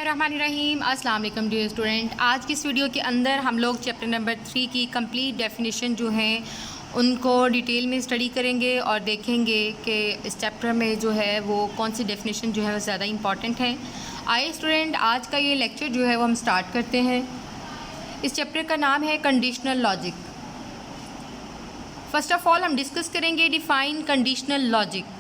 रहीम अस्सलाम वालेकुम dear student. आज की इस वीडियो के अंदर हम लोग चैप्टर नंबर 3 की कंप्लीट डेफिनेशन जो है उनको डिटेल में स्टडी करेंगे और देखेंगे कि इस चैप्टर में जो है वो कौन सी डेफिनेशन जो है वो ज़्यादा इंपॉर्टेंट है। आइए स्टूडेंट, आज का ये लेक्चर जो है वो हम स्टार्ट करते हैं। इस चैप्टर का नाम है conditional logic. First of all हम डिस्कस करेंगे define conditional logic.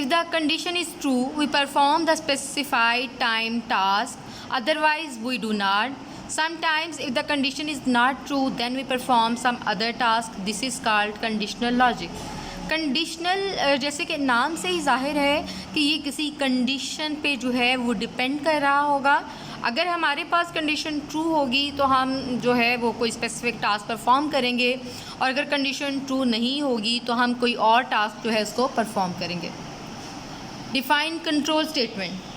If the condition is true, we perform the specified time task, otherwise we do not. Sometimes if the condition is not true, then we perform some other task. This is called conditional logic. Conditional जैसे कि नाम से ही जाहिर है कि ये किसी condition पे जो है वो डिपेंड कर रहा होगा। अगर हमारे पास कंडीशन ट्रू होगी तो हम जो है वो कोई स्पेसिफिक टास्क परफॉर्म करेंगे, और अगर कंडीशन ट्रू नहीं होगी तो हम कोई और टास्क जो है उसको परफॉर्म करेंगे। Define control statement.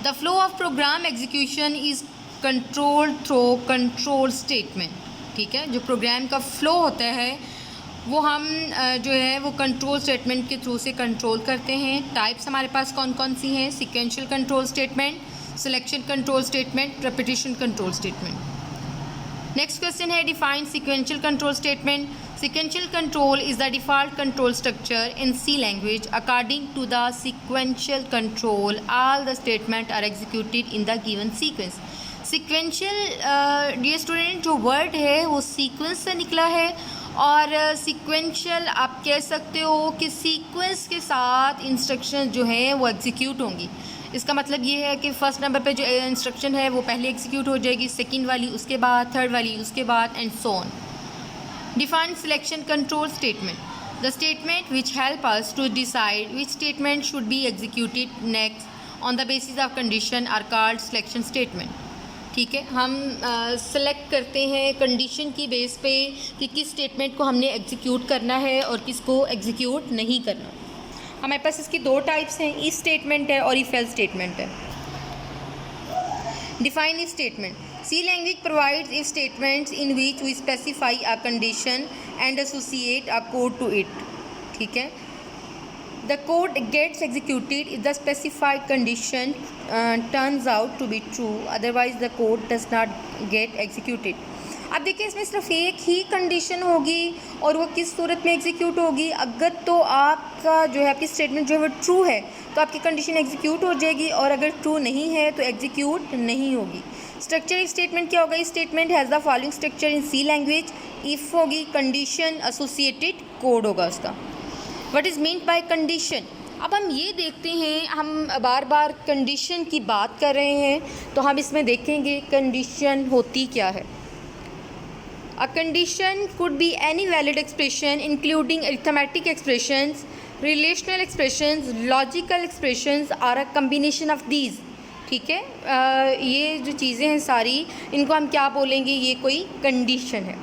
The flow of program execution is controlled through control statement. ठीक है, जो प्रोग्राम का फ्लो होता है वो हम जो है वो कंट्रोल स्टेटमेंट के थ्रू से कंट्रोल करते हैं। टाइप्स हमारे पास कौन कौन सी हैं? Sequential control statement, selection control statement, repetition control statement. Next question है define sequential control statement. Sequential control is the default control structure in C language. According to the sequential control, all the statements are executed in the given sequence. Sequential dear student, जो word है वो sequence से निकला है, और sequential आप कह सकते हो कि sequence के साथ instructions जो हैं वो execute होंगी। इसका मतलब ये है कि फर्स्ट नंबर पे जो इंस्ट्रक्शन है वो पहले एग्जीक्यूट हो जाएगी, सेकेंड वाली उसके बाद, थर्ड वाली उसके बाद, and so on. Define selection control statement. The statement which help us to decide which statement should be executed next on the basis of condition are called selection statement. ठीक है, हम select करते हैं condition की base पे कि किस statement को हमने एग्जीक्यूट करना है और किसको एग्जीक्यूट नहीं करना। हमारे पास इसकी दो टाइप्स हैं, इफ स्टेटमेंट है और इफ एल्स स्टेटमेंट है। Define if statement. C language provides if statements in which we specify a condition and associate a code to it. ठीक है, the code gets executed if the specified condition turns out to be true, otherwise the code does not get executed. अब देखिए, इसमें सिर्फ एक ही condition होगी और वो किस सूरत में एग्जीक्यूट होगी? अगर तो आपका जो है आपकी स्टेटमेंट जो है वो ट्रू है तो आपकी कंडीशन एग्जीक्यूट हो जाएगी, और अगर ट्रू नहीं है तो एग्जीक्यूट नहीं होगी। स्ट्रक्चर इफ स्टेटमेंट क्या होगा? इस statement has the following structure in C language. If होगी, कंडीशन, एसोसिएटेड कोड होगा उसका। What is mean by condition? अब हम ये देखते हैं, हम बार बार कंडीशन की बात कर रहे हैं तो हम इसमें देखेंगे कंडीशन होती क्या है। A condition could be any valid expression including arithmetic expressions, relational expressions, logical expressions or a combination of these. ठीक है, ये जो चीज़ें हैं सारी, इनको हम क्या बोलेंगे? ये कोई कंडीशन है।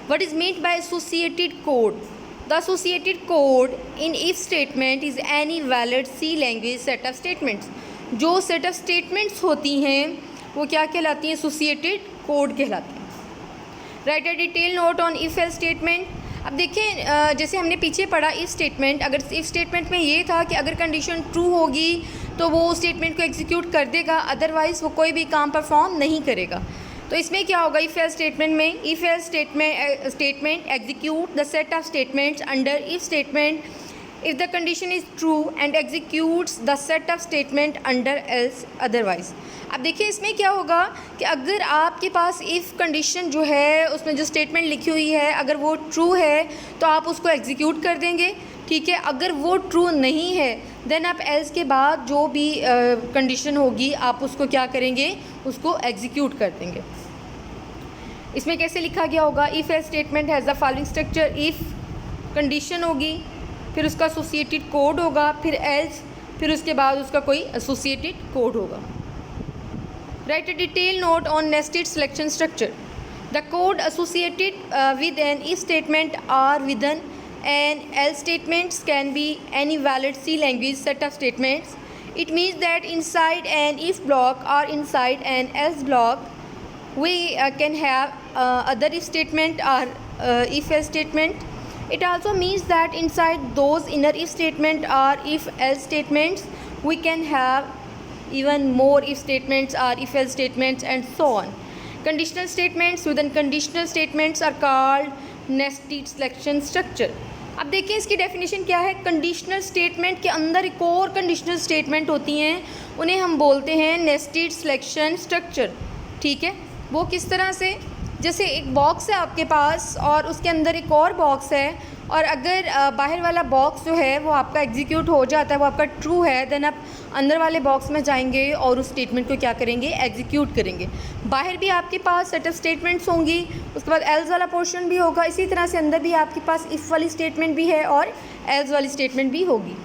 What is meant by associated code? The associated code in if statement is any valid C language set of statements. जो set of statements होती हैं वो क्या कहलाती हैं? associated code कहलाती हैं। Right a detail note on if else statement. अब देखिए, जैसे हमने पीछे पढ़ा इफ स्टेटमेंट, अगर इफ स्टेटमेंट में ये था कि अगर कंडीशन ट्रू होगी तो वो स्टेटमेंट को एग्जीक्यूट कर देगा, अदरवाइज़ वो कोई भी काम परफॉर्म नहीं करेगा। तो इसमें क्या होगा? इफ एल्स स्टेटमेंट में, if else statement execute the set of statements under if statement if the condition is true and executes the set of statement under else otherwise. अब देखिए इसमें क्या होगा कि अगर आपके पास इफ़ कंडीशन जो है उसमें जो स्टेटमेंट लिखी हुई है अगर वो ट्रू है तो आप उसको एग्जीक्यूट कर देंगे। ठीक है, अगर वो ट्रू नहीं है देन आप एल्स के बाद जो भी कंडीशन होगी आप उसको क्या करेंगे? उसको एग्जीक्यूट कर देंगे। इसमें कैसे लिखा गया होगा? If else statement has the following structure. If condition होगी, फिर उसका एसोसिएटेड कोड होगा, फिर एल्स, फिर उसके बाद उसका कोई एसोसिएटेड कोड होगा। Write a detail note on nested selection structure. The code associated with an if statement or with an else statements can be any valid C language set of statements. It means that inside an if block और inside an else block we can have other if statement or if else statement. It also means that inside those inner if statement or if else statements we can have even more if statements are if else statements and so on. Conditional statements within conditional statements are called nested selection structure. अब देखिए इसकी definition क्या है। Conditional statement के अंदर एक और conditional statement होती हैं, उन्हें हम बोलते हैं नेस्टेड सिलेक्शन स्ट्रक्चर। ठीक है, वो किस तरह से, जैसे एक बॉक्स है आपके पास और उसके अंदर एक और बॉक्स है, और अगर बाहर वाला बॉक्स जो है वो आपका एग्जीक्यूट हो जाता है, वो आपका ट्रू है, देन आप अंदर वाले बॉक्स में जाएंगे और उस स्टेटमेंट को क्या करेंगे, एग्जीक्यूट करेंगे। बाहर भी आपके पास सेट ऑफ स्टेटमेंट्स होंगी, उसके बाद एल्स वाला पोर्शन भी होगा, इसी तरह से अंदर भी आपके पास इफ़ वाली स्टेटमेंट भी है और एल्स वाली स्टेटमेंट भी होगी।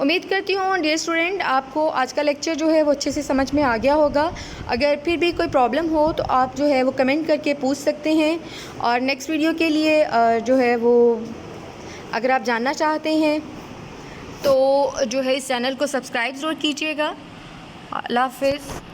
उम्मीद करती हूँ डियर स्टूडेंट आपको आज का लेक्चर जो है वो अच्छे से समझ में आ गया होगा। अगर फिर भी कोई प्रॉब्लम हो तो आप जो है वो कमेंट करके पूछ सकते हैं, और नेक्स्ट वीडियो के लिए जो है वो अगर आप जानना चाहते हैं तो जो है इस चैनल को सब्सक्राइब ज़रूर कीजिएगा। अल्लाह हाफ़िज़।